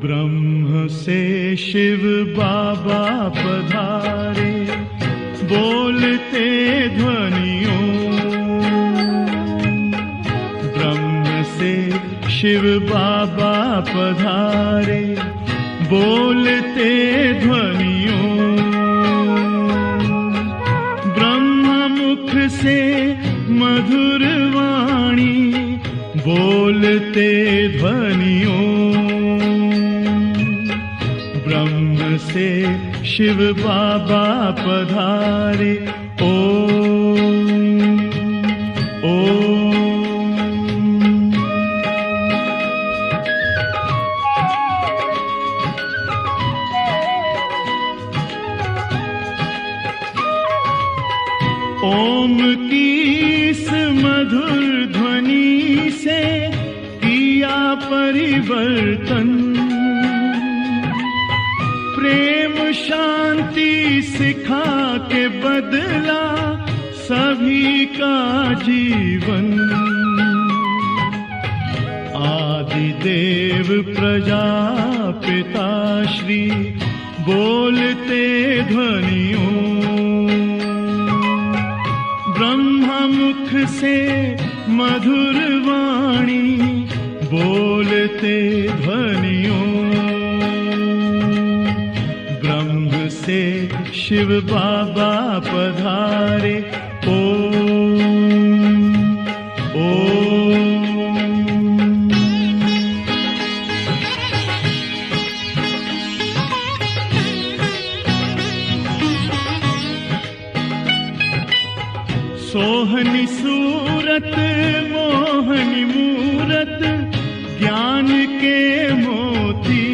ब्रह्म से शिव बाबा पधारे, बोलते ध्वनियों। ब्रह्म से शिव बाबा पधारे, बोलते ध्वनियों। ब्रह्म मुख से मधुर वाणी, बोलते ध्वनियों। ब्रह्म से शिव बाबा पधारे, ओम ओम। ओम की इस मधुर ध्वनि से किया परिवर्तन। प्रेम शांति सिखा के बदला सभी का जीवन। आदिदेव प्रजापिता श्री बोलते ध्वनियों। ब्रह्मा मुख से मधुर वाणी, बोलते ध्वनियों। ब्रह्म से शिव बाबा पधारे, ओम ओम। सोहनी सूरत मोहनी मूरत, ज्ञान के मोती।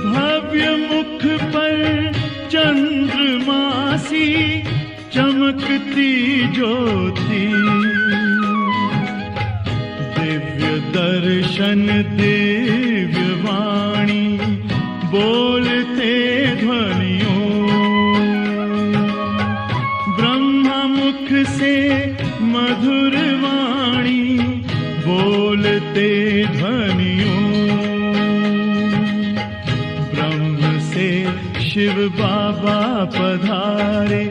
भव्य मुख पर चंद्रमासी, चमकती ज्योति। दिव्य दर्शन दिव्य वाणी, बोलते ध्वनियों। ब्रह्मा मुख से मधुर वाणी, बोलते ध्वनियों। ब्रह्म से शिव बाबा पधारे,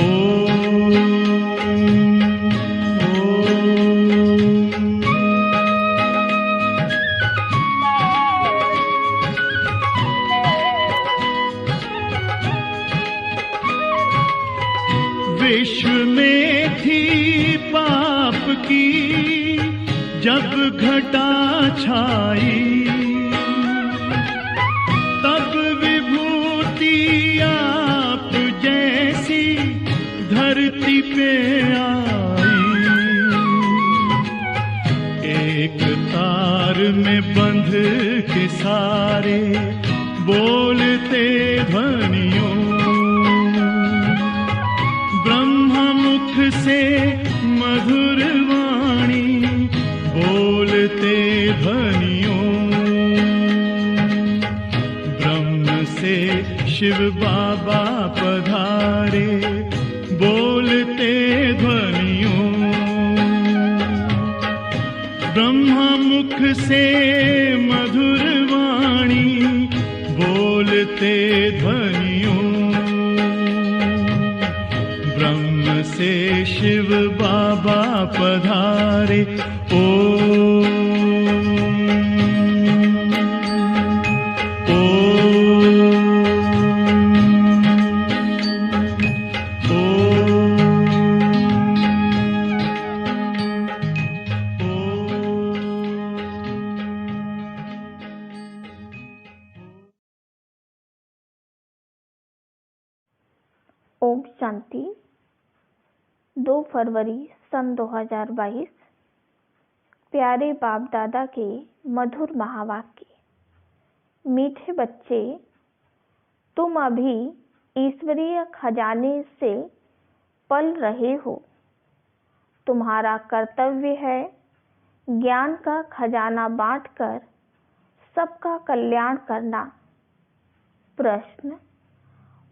ओम ओम। विश्व में थी पाप की जब घटा छाई, तब विभूति आप जैसी धरती पे आई। एक तार में बंध के सारे, बोलते ध्वनियों। ब्रह्मा मुख से मधुर वाणी, बोलते ध्वनियों। ब्रह्म से शिव बाबा पधारे, बोलते ध्वनियों। ब्रह्मा मुख से मधुर वाणी, बोलते ध्वनियों। ब्रह्म से शिव बाबा पधारे, ओम ओम ओम शांति। 2 फरवरी सन 2022। प्यारे बाप दादा के मधुर महावाक्य। मीठे बच्चे, तुम अभी ईश्वरीय खजाने से पल रहे हो। तुम्हारा कर्तव्य है ज्ञान का खजाना बांटकर सबका कल्याण करना। प्रश्न,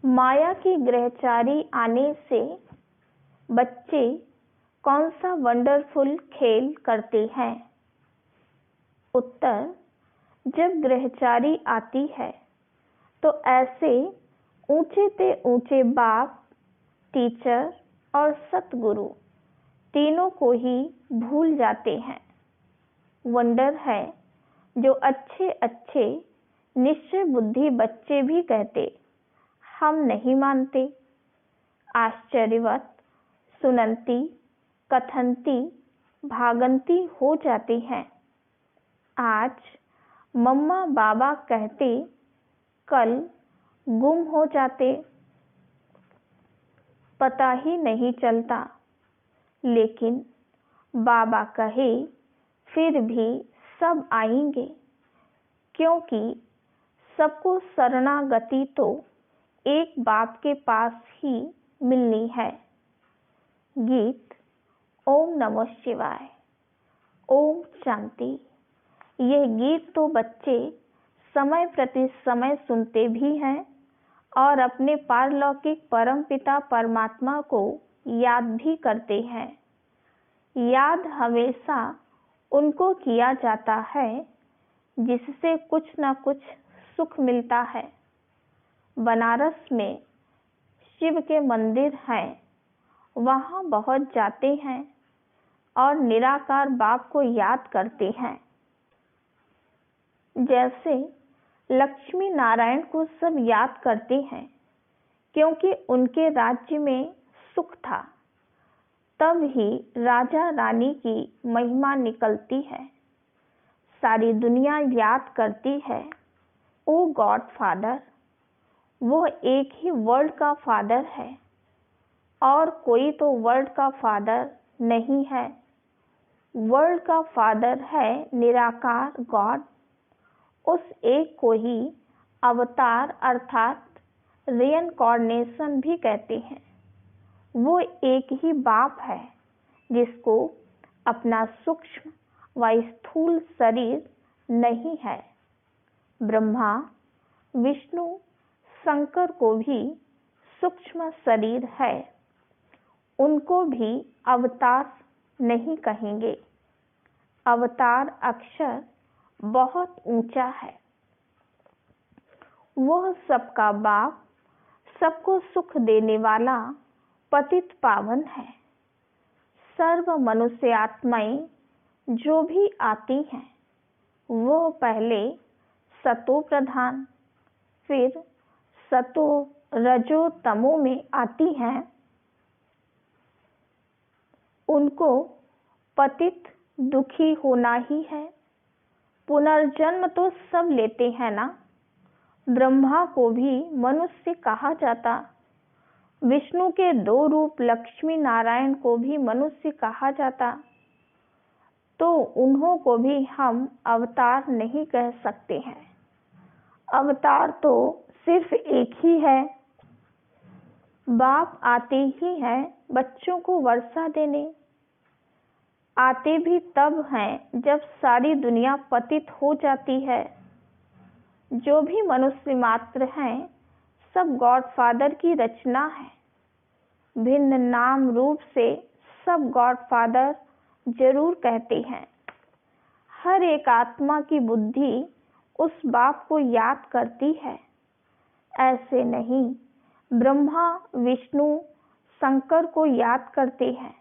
माया की ग्रहचारी आने से बच्चे कौन सा वंडरफुल खेल करते हैं? उत्तर, जब ग्रहचारी आती है तो ऐसे ऊंचे से ऊंचे बाप, टीचर और सतगुरु तीनों को ही भूल जाते हैं। वंडर है जो अच्छे अच्छे निश्चय बुद्धि बच्चे भी कहते हम नहीं मानते। आश्चर्यवत सुनंती, कथनती, भागंती हो जाती हैं। आज मम्मा बाबा कहते, कल गुम हो जाते, पता ही नहीं चलता। लेकिन बाबा कहे फिर भी सब आएंगे, क्योंकि सबको शरणागति तो एक बाप के पास ही मिलनी है। गीत ओम नमः शिवाय, ओम शांति। यह गीत तो बच्चे समय प्रति समय सुनते भी हैं और अपने पारलौकिक परमपिता परमात्मा को याद भी करते हैं। याद हमेशा उनको किया जाता है जिससे कुछ न कुछ सुख मिलता है। बनारस में शिव के मंदिर हैं, वहाँ बहुत जाते हैं और निराकार बाप को याद करते हैं। जैसे लक्ष्मी नारायण को सब याद करते हैं क्योंकि उनके राज्य में सुख था, तब ही राजा रानी की महिमा निकलती है। सारी दुनिया याद करती है ओ गॉड फादर। वो एक ही वर्ल्ड का फादर है और कोई तो वर्ल्ड का फादर नहीं है। वर्ल्ड का फादर है निराकार गॉड। उस एक को ही अवतार अर्थात रिइनकार्नेशन भी कहते हैं। वो एक ही बाप है जिसको अपना सूक्ष्म व स्थूल शरीर नहीं है। ब्रह्मा, विष्णु, शंकर को भी सूक्ष्म शरीर है, उनको भी अवतार नहीं कहेंगे। अवतार अक्षर बहुत ऊंचा है। वह सबका बाप, सबको सुख देने वाला पतित पावन है। सर्व मनुष्य आत्माएं जो भी आती हैं वो पहले सतो प्रधान, फिर सतो रजो तमो में आती हैं। उनको पतित दुखी होना ही है। पुनर्जन्म तो सब लेते हैं ना। ब्रह्मा को भी मनुष्य कहा जाता, विष्णु के दो रूप लक्ष्मी नारायण को भी मनुष्य कहा जाता, तो उन्हों को भी हम अवतार नहीं कह सकते हैं। अवतार तो सिर्फ एक ही है। बाप आते ही हैं बच्चों को वर्षा देने। आते भी तब हैं जब सारी दुनिया पतित हो जाती है। जो भी मनुष्य मात्र हैं सब गॉड फादर की रचना है। भिन्न नाम रूप से सब गॉड फादर जरूर कहते हैं। हर एक आत्मा की बुद्धि उस बाप को याद करती है। ऐसे नहीं ब्रह्मा, विष्णु, शंकर को याद करते हैं।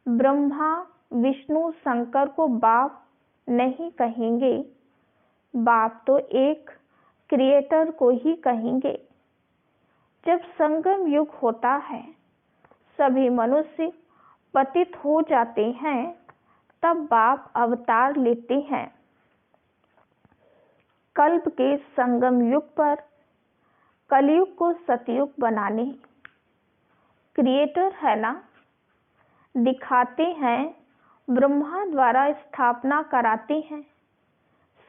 ब्रह्मा, विष्णु, शंकर को बाप नहीं कहेंगे। बाप तो एक क्रिएटर को ही कहेंगे। जब संगम युग होता है, सभी मनुष्य पतित हो जाते हैं, तब बाप अवतार लेते हैं। कल्प के संगम युग पर कलयुग को सतयुग बनाने क्रिएटर है ना, दिखाते हैं। ब्रह्मा द्वारा स्थापना कराते हैं,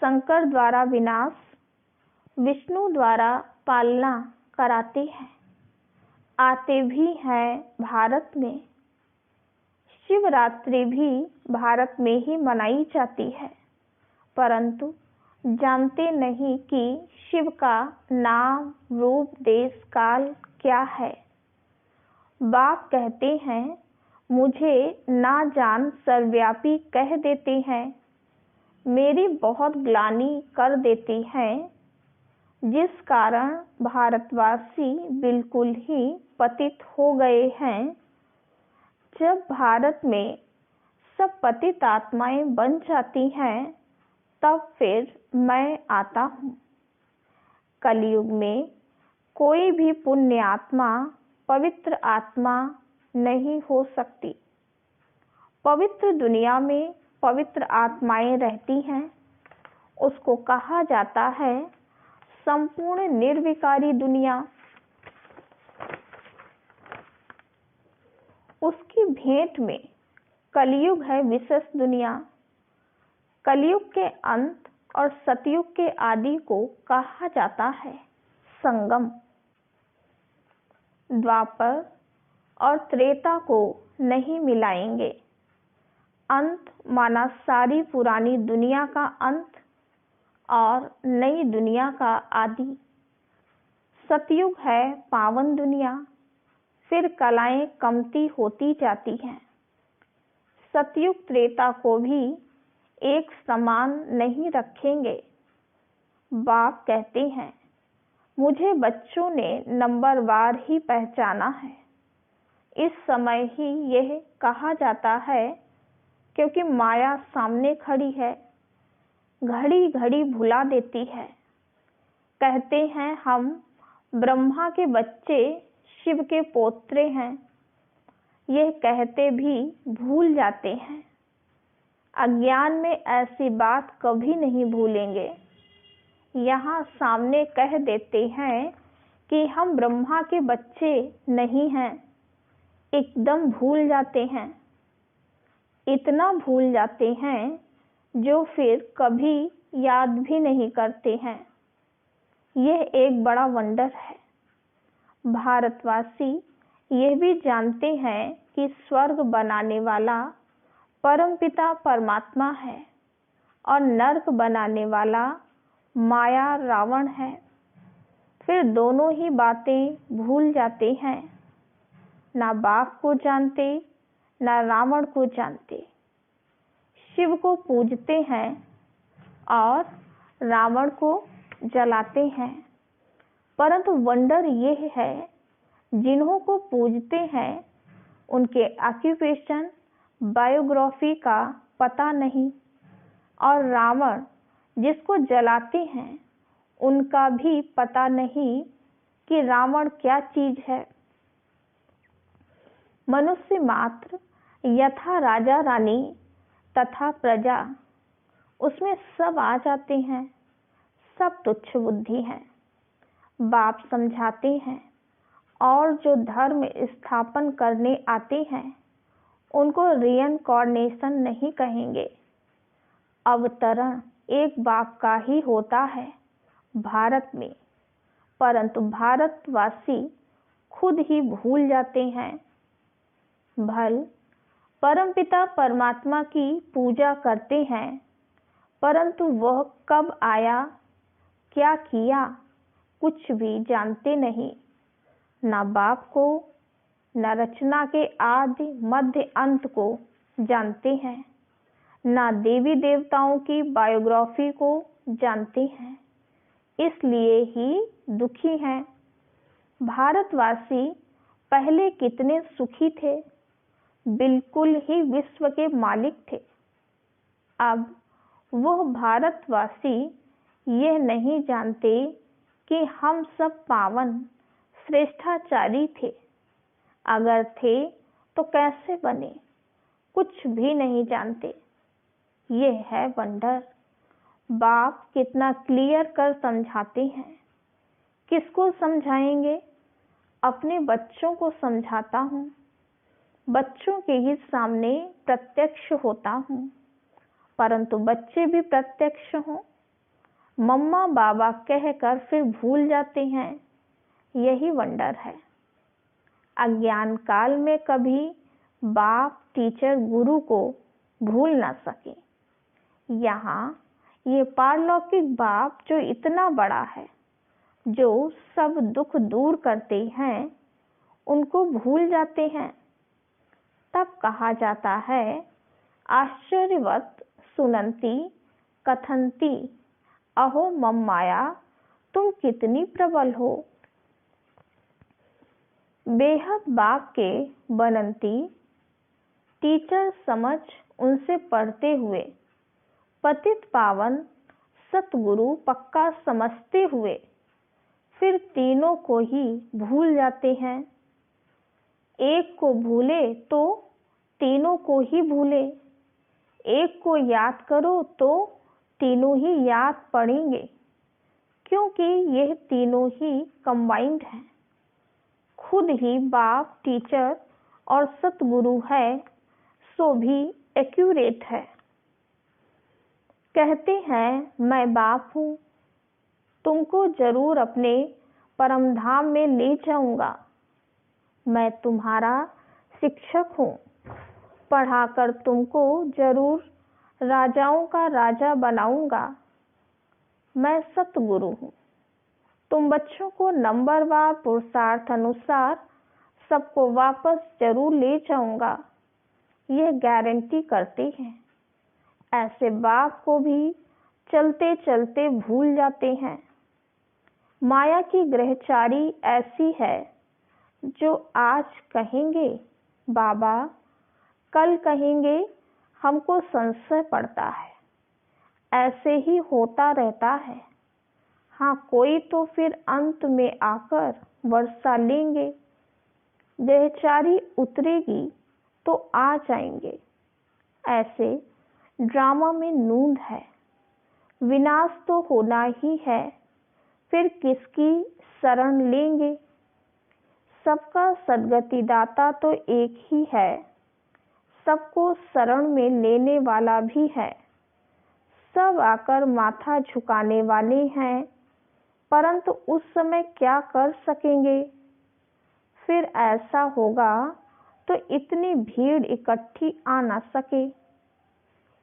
शंकर द्वारा विनाश, विष्णु द्वारा पालना कराते हैं। आते भी हैं भारत में। शिवरात्रि भी भारत में ही मनाई जाती है, परंतु जानते नहीं कि शिव का नाम, रूप, देश, काल क्या है। बाप कहते हैं, मुझे ना जान सर्वव्यापी कह देते हैं, मेरी बहुत ग्लानि कर देते हैं, जिस कारण भारतवासी बिल्कुल ही पतित हो गए हैं। जब भारत में सब पतित आत्माएं बन जाती हैं, तब फिर मैं आता हूँ। कलयुग में कोई भी पुण्य आत्मा, पवित्र आत्मा नहीं हो सकती। पवित्र दुनिया में पवित्र आत्माएं रहती हैं, उसको कहा जाता है संपूर्ण निर्विकारी दुनिया। उसकी भेंट में कलयुग है विशेष दुनिया। कलयुग के अंत और सतयुग के आदि को कहा जाता है संगम। द्वापर और त्रेता को नहीं मिलाएंगे। अंत माना सारी पुरानी दुनिया का अंत और नई दुनिया का आदि। सतयुग है पावन दुनिया, फिर कलाएं कमती होती जाती हैं। सतयुग त्रेता को भी एक समान नहीं रखेंगे। बाप कहते हैं, मुझे बच्चों ने नंबरवार ही पहचाना है। इस समय ही यह कहा जाता है, क्योंकि माया सामने खड़ी है, घड़ी घड़ी भुला देती है। कहते हैं हम ब्रह्मा के बच्चे, शिव के पोत्रे हैं। यह कहते भी भूल जाते हैं। अज्ञान में ऐसी बात कभी नहीं भूलेंगे। यहाँ सामने कह देते हैं कि हम ब्रह्मा के बच्चे नहीं हैं। एकदम भूल जाते हैं। इतना भूल जाते हैं जो फिर कभी याद भी नहीं करते हैं। यह एक बड़ा वंडर है। भारतवासी यह भी जानते हैं कि स्वर्ग बनाने वाला परमपिता परमात्मा है और नरक बनाने वाला माया रावण है। फिर दोनों ही बातें भूल जाते हैं। ना बाप को जानते, ना रावण को जानते। शिव को पूजते हैं और रावण को जलाते हैं। परंतु वंडर यह है, जिन्हों को पूजते हैं उनके ऑक्यूपेशन, बायोग्राफी का पता नहीं, और रावण जिसको जलाते हैं उनका भी पता नहीं कि रावण क्या चीज है। मनुष्य मात्र यथा राजा रानी तथा प्रजा, उसमें सब आ जाते हैं। सब तुच्छ बुद्धि हैं। बाप समझाते हैं, और जो धर्म स्थापन करने आते हैं उनको रिइंकार्नेशन नहीं कहेंगे। अवतरण एक बाप का ही होता है भारत में, परंतु भारतवासी खुद ही भूल जाते हैं। भल परमपिता परमात्मा की पूजा करते हैं, परंतु वह कब आया, क्या किया, कुछ भी जानते नहीं। ना बाप को, ना रचना के आदि मध्य अंत को जानते हैं, ना देवी देवताओं की बायोग्राफी को जानते हैं। इसलिए ही दुखी हैं। भारतवासी पहले कितने सुखी थे, बिल्कुल ही विश्व के मालिक थे। अब वह भारतवासी यह नहीं जानते कि हम सब पावन श्रेष्ठाचारी थे। अगर थे तो कैसे बने, कुछ भी नहीं जानते। यह है वंडर। बाप कितना क्लियर कर समझाते हैं। किसको समझाएंगे? अपने बच्चों को समझाता हूँ। बच्चों के ही सामने प्रत्यक्ष होता हूँ, परंतु बच्चे भी प्रत्यक्ष हों। मम्मा बाबा कहकर फिर भूल जाते हैं। यही वंडर है। अज्ञान काल में कभी बाप टीचर गुरु को भूल ना सके। यहाँ ये पारलौकिक बाप जो इतना बड़ा है, जो सब दुख दूर करते हैं, उनको भूल जाते हैं। तब कहा जाता है, आश्चर्यवत सुनंती कथंती अहो मम माया, तुम कितनी प्रबल हो। बेहद बाप के बनंती टीचर समझ उनसे पढ़ते हुए, पतित पावन सतगुरु पक्का समझते हुए, फिर तीनों को ही भूल जाते हैं। एक को भूले तो तीनों को ही भूले, एक को याद करो तो तीनों ही याद पड़ेंगे, क्योंकि यह तीनों ही कंबाइंड हैं। खुद ही बाप टीचर और सतगुरु है, सो भी एक्यूरेट है। कहते हैं, मैं बाप हूँ, तुमको जरूर अपने परम धाम में ले जाऊंगा। मैं तुम्हारा शिक्षक हूँ, पढ़ाकर तुमको जरूर राजाओं का राजा बनाऊंगा। मैं सतगुरु हूँ, तुम बच्चों को नंबरवार पुरुषार्थ अनुसार सबको वापस जरूर ले जाऊंगा, यह गारंटी करते हैं। ऐसे बाप को भी चलते चलते भूल जाते हैं। माया की ग्रहचारी ऐसी है, जो आज कहेंगे बाबा, कल कहेंगे हमको संशय पड़ता है। ऐसे ही होता रहता है। हाँ, कोई तो फिर अंत में आकर वर्षा लेंगे, ग्रहचारी उतरेगी तो आ जाएंगे। ऐसे ड्रामा में नूंद है, विनाश तो होना ही है, फिर किसकी शरण लेंगे। सबका सद्गति दाता तो एक ही है, सबको शरण में लेने वाला भी है। सब आकर माथा झुकाने वाले हैं, परंतु उस समय क्या कर सकेंगे। फिर ऐसा होगा तो इतनी भीड़ इकट्ठी आ ना सके।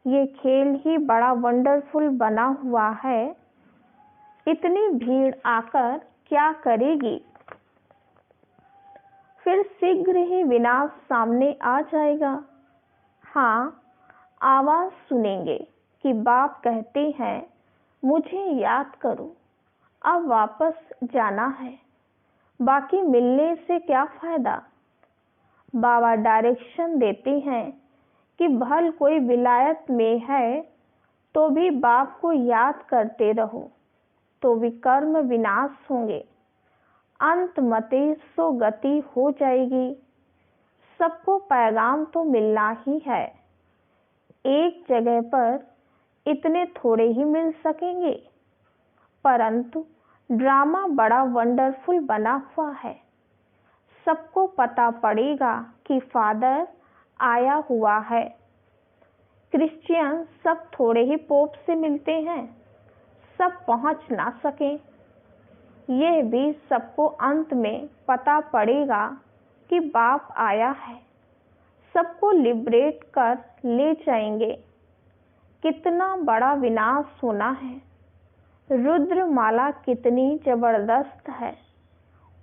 ये खेल ही बड़ा वंडरफुल बना हुआ है, इतनी भीड़ आकर क्या करेगी। फिर शीघ्र ही विनाश सामने आ जाएगा। हाँ, आवाज सुनेंगे कि बाप कहते हैं, मुझे याद करो, अब वापस जाना है, बाकी मिलने से क्या फायदा। बाबा डायरेक्शन देते हैं कि भल कोई विलायत में है तो भी बाप को याद करते रहो, तो विकर्म विनाश होंगे, अंत मते सो गति हो जाएगी। सबको पैगाम तो मिलना ही है, एक जगह पर इतने थोड़े ही मिल सकेंगे, परंतु ड्रामा बड़ा वंडरफुल बना हुआ है। सबको पता पड़ेगा कि फादर आया हुआ है। क्रिश्चियन सब थोड़े ही पोप से मिलते हैं, सब पहुंच ना सके। यह भी सबको अंत में पता पड़ेगा कि बाप आया है, सबको लिबरेट कर ले जाएंगे। कितना बड़ा विनाश होना है। रुद्र माला कितनी जबरदस्त है,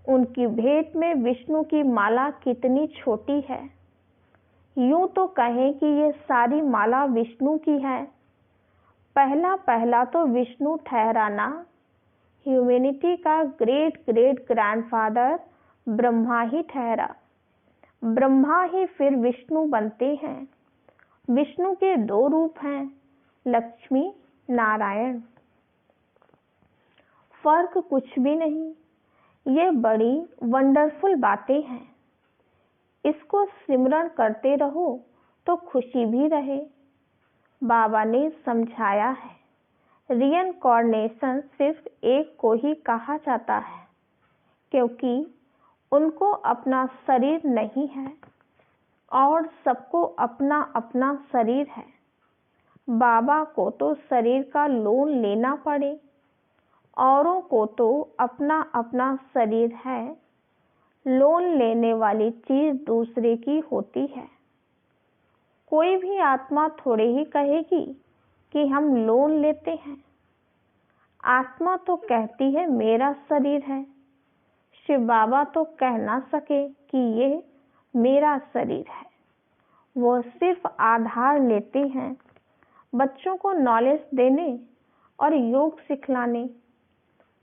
उनकी भेंट में विष्णु की माला कितनी छोटी है। यूं तो कहें कि ये सारी माला विष्णु की है। पहला पहला तो विष्णु ठहराना, ह्यूमैनिटी का ग्रेट ग्रेट ग्रैंडफादर ब्रह्मा ही ठहरा। ब्रह्मा ही फिर विष्णु बनते हैं। विष्णु के दो रूप हैं, लक्ष्मी नारायण। फर्क कुछ भी नहीं। ये बड़ी वंडरफुल बातें हैं। इसको सिमरण करते रहो तो खुशी भी रहे। बाबा ने समझाया है, रिइंकार्नेशन सिर्फ एक को ही कहा जाता है, क्योंकि उनको अपना शरीर नहीं है और सबको अपना अपना शरीर है। बाबा को तो शरीर का लोन लेना पड़े, औरों को तो अपना अपना शरीर है। लोन लेने वाली चीज दूसरे की होती है। कोई भी आत्मा थोड़े ही कहेगी कि हम लोन लेते हैं। आत्मा तो कहती है मेरा शरीर है। शिव बाबा तो कह ना सके कि ये मेरा शरीर है। वो सिर्फ आधार लेते हैं बच्चों को नॉलेज देने और योग सिखलाने।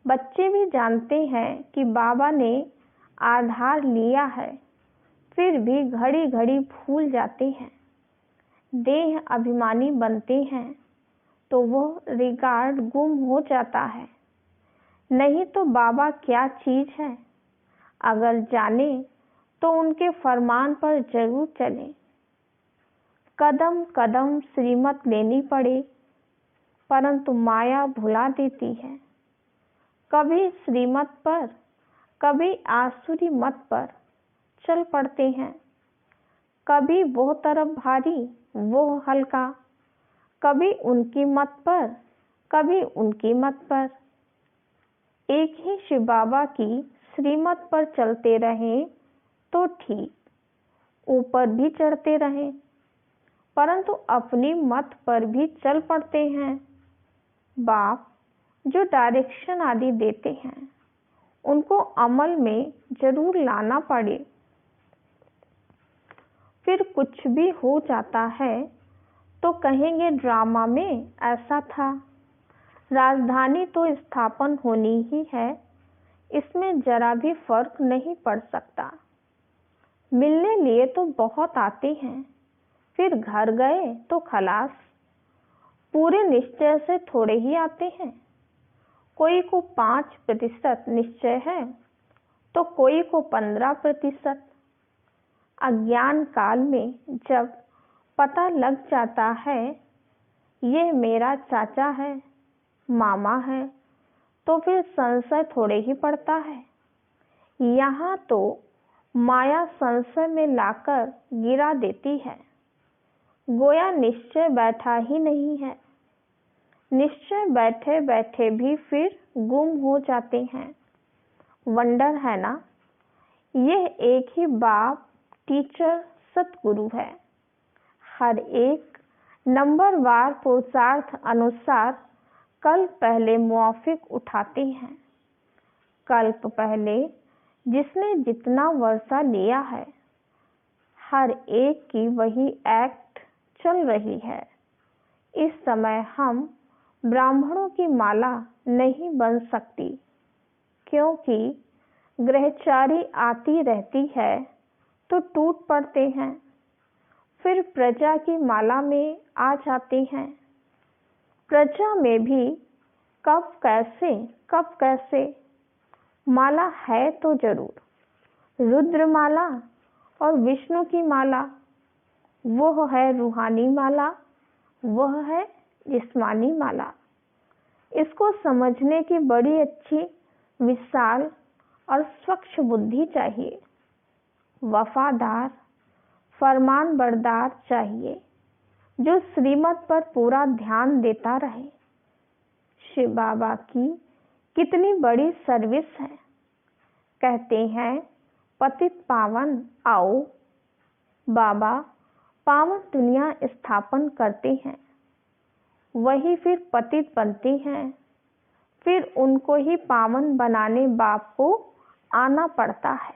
बच्चे भी जानते हैं कि बाबा ने आधार लिया है, फिर भी घड़ी घड़ी भूल जाते हैं। देह अभिमानी बनते हैं तो वो रिगार्ड गुम हो जाता है। नहीं तो बाबा क्या चीज है, अगर जाने तो उनके फरमान पर जरूर चलें। कदम कदम श्रीमत लेनी पड़े, परंतु माया भुला देती है। कभी श्रीमत पर, कभी आसुरी मत पर चल पड़ते हैं। कभी वो तरफ भारी, वो हल्का, कभी उनकी मत पर, कभी उनकी मत पर। एक ही शिव बाबा की श्रीमत पर चलते रहें तो ठीक, ऊपर भी चढ़ते रहें, परंतु अपनी मत पर भी चल पड़ते हैं। बाप जो डायरेक्शन आदि देते हैं उनको अमल में जरूर लाना पड़े। फिर कुछ भी हो जाता है तो कहेंगे ड्रामा में ऐसा था। राजधानी तो स्थापन होनी ही है, इसमें जरा भी फर्क नहीं पड़ सकता। मिलने लिए तो बहुत आते हैं, फिर घर गए तो खलास। पूरे निश्चय से थोड़े ही आते हैं। कोई को 5% निश्चय है तो कोई को 15%। अज्ञान काल में जब पता लग जाता है ये मेरा चाचा है, मामा है, तो फिर संशय थोड़े ही पड़ता है। यहाँ तो माया संशय में लाकर गिरा देती है। गोया निश्चय बैठा ही नहीं है। निश्चय बैठे बैठे भी फिर गुम हो जाते हैं। वंडर है ना। यह एक ही बाप टीचर सतगुरु है। हर एक नंबरवार पुरुषार्थ अनुसार कल्प पहले मुआफिक उठाते हैं। कल्प पहले जिसने जितना वर्षा लिया है, हर एक की वही एक्ट चल रही है। इस समय हम ब्राह्मणों की माला नहीं बन सकती, क्योंकि ग्रहचारी आती रहती है तो टूट पड़ते हैं, फिर प्रजा की माला में आ जाते हैं। प्रजा में भी कब कैसे माला है तो जरूर। रुद्र माला और विष्णु की माला, वो है रूहानी माला, वह है जिस्मानी माला। इसको समझने की बड़ी अच्छी विशाल और स्वच्छ बुद्धि चाहिए। वफादार फरमान बरदार चाहिए, जो श्रीमत पर पूरा ध्यान देता रहे। शिव बाबा की कितनी बड़ी सर्विस है। कहते हैं पतित पावन आओ। बाबा पावन दुनिया स्थापन करते हैं, वही फिर पतित बनते हैं, फिर उनको ही पावन बनाने बाप को आना पड़ता है।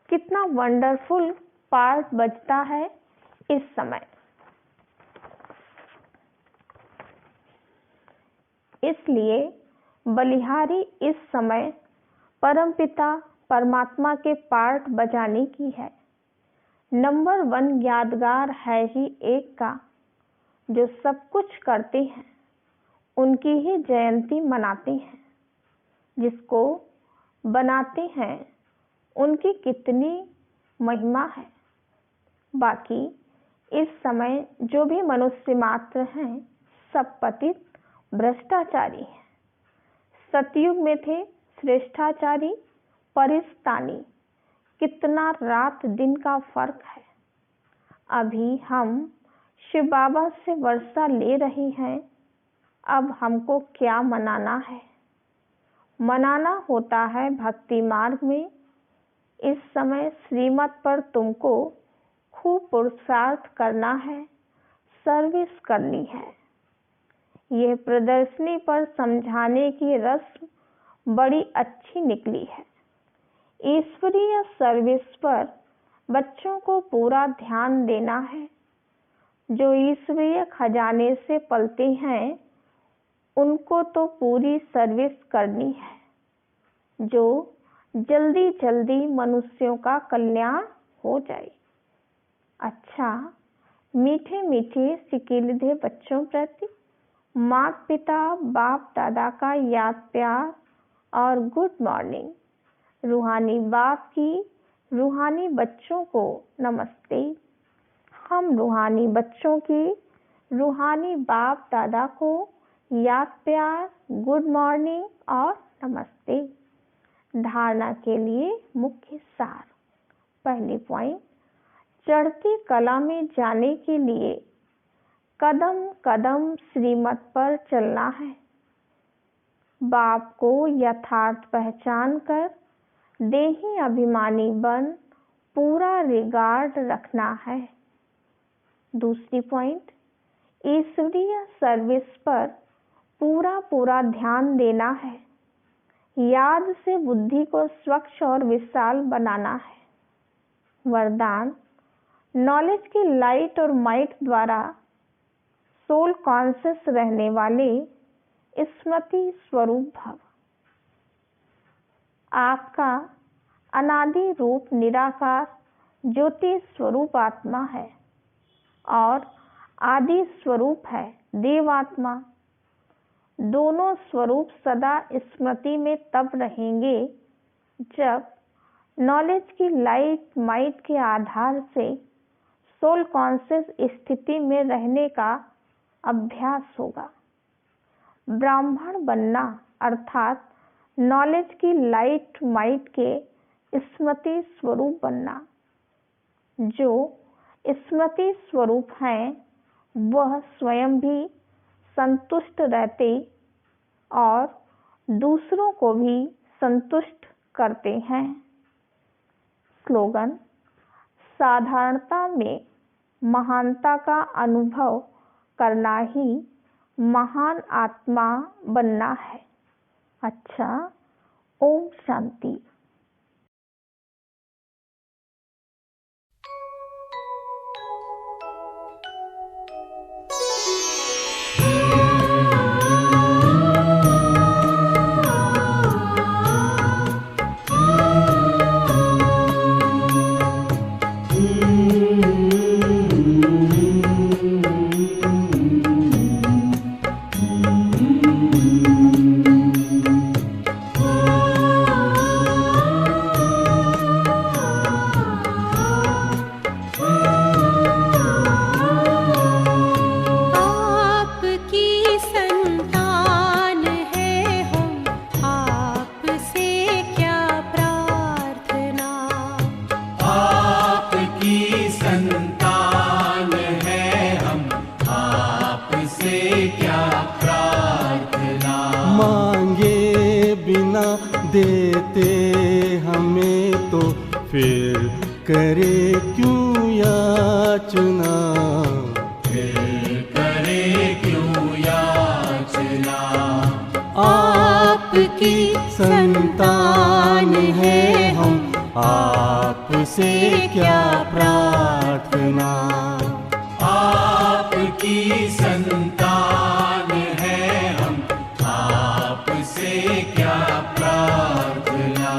कितना वंडरफुल पार्ट बजता है इस समय। इसलिए बलिहारी इस समय परमपिता परमात्मा के पार्ट बजाने की है। नंबर 1 यादगार है ही एक का, जो सब कुछ करते हैं उनकी ही जयंती मनाते हैं। जिसको बनाते हैं उनकी कितनी महिमा है। बाकी इस समय जो भी मनुष्य मात्र हैं सब पतित भ्रष्टाचारी हैं। सतयुग में थे श्रेष्ठाचारी परिस्तानी। कितना रात दिन का फर्क है। अभी हम शिव बाबा से वर्षा ले रहे हैं। अब हमको क्या मनाना है? मनाना होता है भक्ति मार्ग में। इस समय श्रीमत पर तुमको खूब पुरुषार्थ करना है, सर्विस करनी है। यह प्रदर्शनी पर समझाने की रस्म बड़ी अच्छी निकली है। ईश्वरीय सर्विस पर बच्चों को पूरा ध्यान देना है। जो ईश्वरीय खजाने से पलते हैं उनको तो पूरी सर्विस करनी है, जो जल्दी जल्दी मनुष्यों का कल्याण हो जाए। अच्छा, मीठे मीठे सिकीलिधे बच्चों प्रति माता पिता बाप दादा का याद प्यार और गुड मॉर्निंग। रूहानी बाप की रूहानी बच्चों को नमस्ते। हम रूहानी बच्चों की रूहानी बाप दादा को याद प्यार, गुड मॉर्निंग और नमस्ते। धारणा के लिए मुख्य सार। पहली पॉइंट, चढ़ती कला में जाने के लिए कदम कदम श्रीमत पर चलना है। बाप को यथार्थ पहचान कर देही अभिमानी बन पूरा रिगार्ड रखना है। दूसरी पॉइंट, ईश्वरीय सर्विस पर पूरा ध्यान देना है। याद से बुद्धि को स्वच्छ और विशाल बनाना है। वरदान, नॉलेज की लाइट और माइट द्वारा सोल कॉन्शियस रहने वाले स्मृति स्वरूप भव। आपका अनादि रूप निराकार ज्योति स्वरूप आत्मा है और आदि स्वरूप है देवात्मा। दोनों स्वरूप सदा स्मृति में तब रहेंगे जब नॉलेज की लाइट माइट के आधार से सोल कॉन्शियस स्थिति में रहने का अभ्यास होगा। ब्राह्मण बनना अर्थात नॉलेज की लाइट माइट के स्मृति स्वरूप बनना। जो स्मृति स्वरूप हैं वह स्वयं भी संतुष्ट रहते और दूसरों को भी संतुष्ट करते हैं। स्लोगन, साधारणता में महानता का अनुभव करना ही महान आत्मा बनना है। अच्छा, ओम शांति। देते हमें तो फिर करे क्यों याचना, फिर करे क्यों याचना। आपकी संतान है हम, आपसे क्या प्रार्थना। आपकी संतान है हम, आपसे क्या प्रार्थना।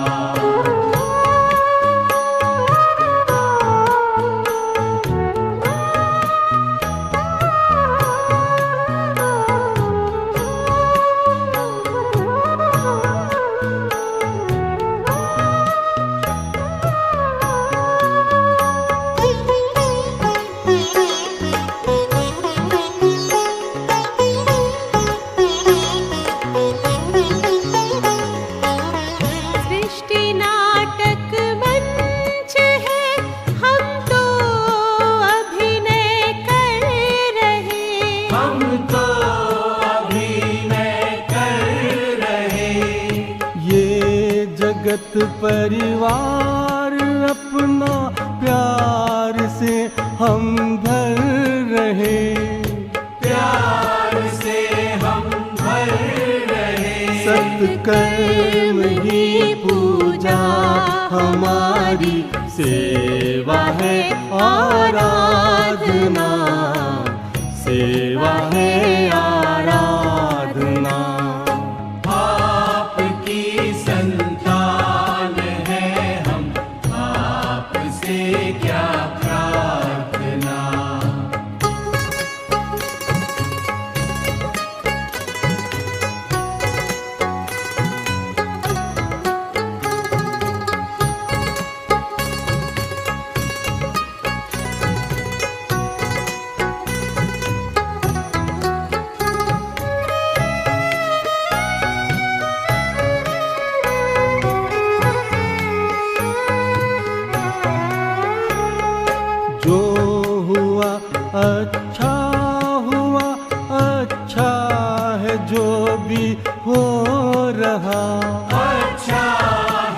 जगत परिवार अपना प्यार से हम भर रहे, प्यार से हम भर रहे। सत्कर्म ही पूजा हमारी, सेवा है आराधना, सेवा है आराधना। आपकी संतान है हम, आपसे क्या प्रार्थना। जो हुआ अच्छा हुआ, अच्छा है जो भी हो रहा, अच्छा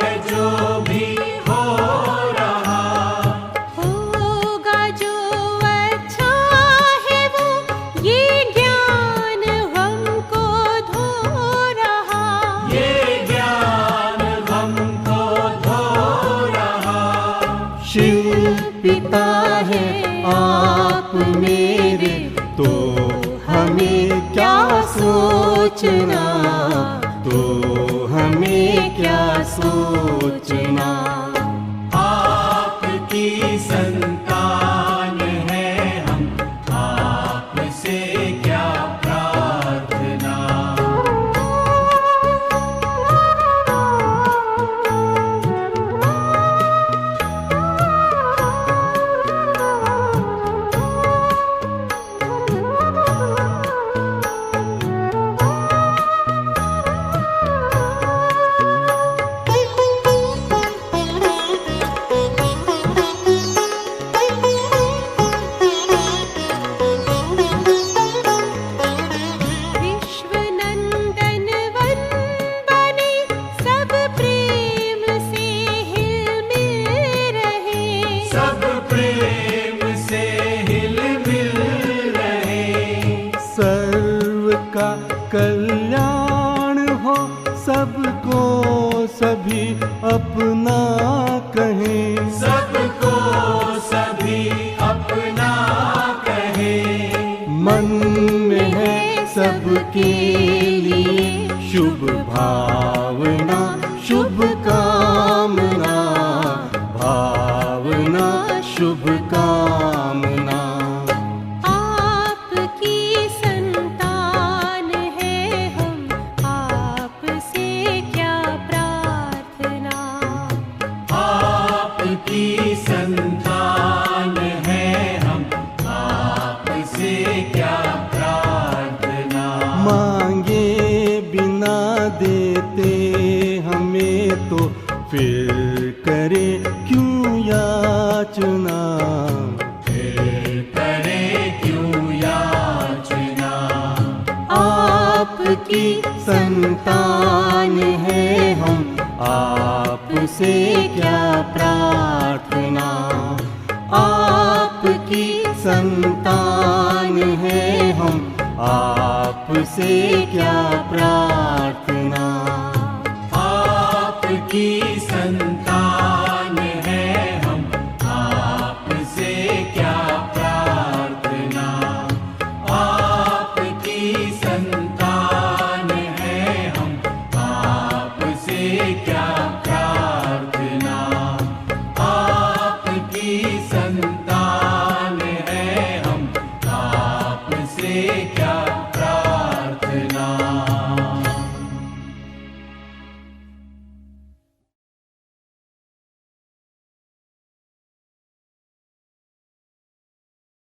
है जो भी हो रहा। होगा जो अच्छा है वो, ये ज्ञान हमको धो रहा, ये ज्ञान हमको धो रहा। शिव पिता है आप मेरे, तो हमें क्या सोचना, तो हमें क्या सोचना। आपकी संतान है हम, आपसे क्या प्रार्थना। विश्वनंदन वन बने, सब प्रेम से हिल मिल रहे, सब प्रेम से हिल मिल रहे। सर्व का कल्याण हो, सबको सभी अपना कहें, सबको सभी अपना कहे। मन में है सबके लिए शुभ भावना, शुभ कामना, भावना शुभ कामना। आपकी संतान है हम, आपसे क्या प्रार्थना। आपकी संतान है हम, आपसे क्या प्रार्थना। मांगे बिना देते हमें तो फिर करे क्यों याचना, फिर करे क्यों याचना। आपकी संतान है हम, आपसे क्या प्रार्थना। आपकी संतान है हम, आपसे क्या प्रार्थना।